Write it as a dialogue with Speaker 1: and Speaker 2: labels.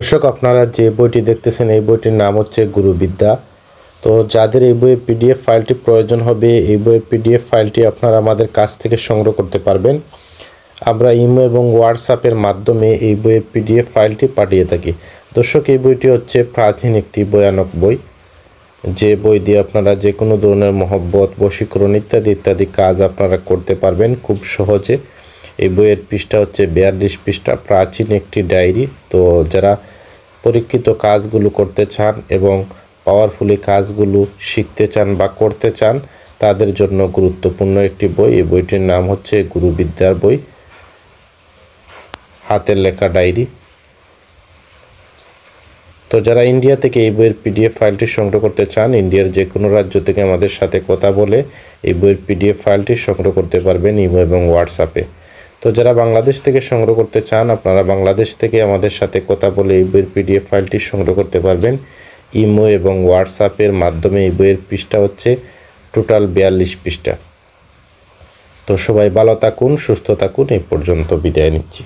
Speaker 1: দর্শক, আপনারা যে বইটি দেখতেছেন এই বইটির নাম হচ্ছে গুরুবিদ্যা। তো যাদের এই বইয়ের পিডিএফ ফাইলটি প্রয়োজন হবে, এই বইয়ের পিডিএফ ফাইলটি আপনারা আমাদের কাছ থেকে সংগ্রহ করতে পারবেন। আমরা ইমো এবং হোয়াটসঅ্যাপের মাধ্যমে এই বইয়ের পিডিএফ ফাইলটি পাঠিয়ে থাকি। দর্শক, এই বইটি হচ্ছে প্রাচীন একটি ভয়ানক বই, যে বই দিয়ে আপনারা যে কোনো ধরনের মহব্বত, বশীকরণ ইত্যাদি কাজ আপনারা করতে পারবেন খুব সহজে। এই বইয়ের পৃষ্ঠা হচ্ছে 42 পৃষ্ঠা, প্রাচীন একটি ডায়েরি। তো যারা পরীক্ষিত কাজগুলো করতে চান এবং পাওয়ারফুলি কাজগুলো শিখতে চান বা করতে চান, তাদের জন্য গুরুত্বপূর্ণ একটি বই। এই বইটির নাম হচ্ছে গুরুবিদ্যার বই, হাতের লেখা ডায়েরি। তো যারা ইন্ডিয়া থেকে এই বইয়ের পিডিএফ ফাইলটি সংগ্রহ করতে চান, ইন্ডিয়ার যে কোনো রাজ্য থেকে আমাদের সাথে কথা বলে এই বইয়ের পিডিএফ ফাইলটি সংগ্রহ করতে পারবেন ইমো এবং হোয়াটসঅ্যাপে। তো যারা বাংলাদেশ থেকে সংগ্রহ করতে চান, আপনারা বাংলাদেশ থেকে আমাদের সাথে কথা বলে এই বইয়ের পিডিএফ ফাইলটি সংগ্রহ করতে পারবেন ইমো এবং হোয়াটসঅ্যাপের মাধ্যমে। এই বইয়ের পৃষ্ঠা হচ্ছে টোটাল 42 পৃষ্ঠা। তো সবাই ভালো থাকুন, সুস্থ থাকুন। এই পর্যন্ত বিদায় নিচ্ছি।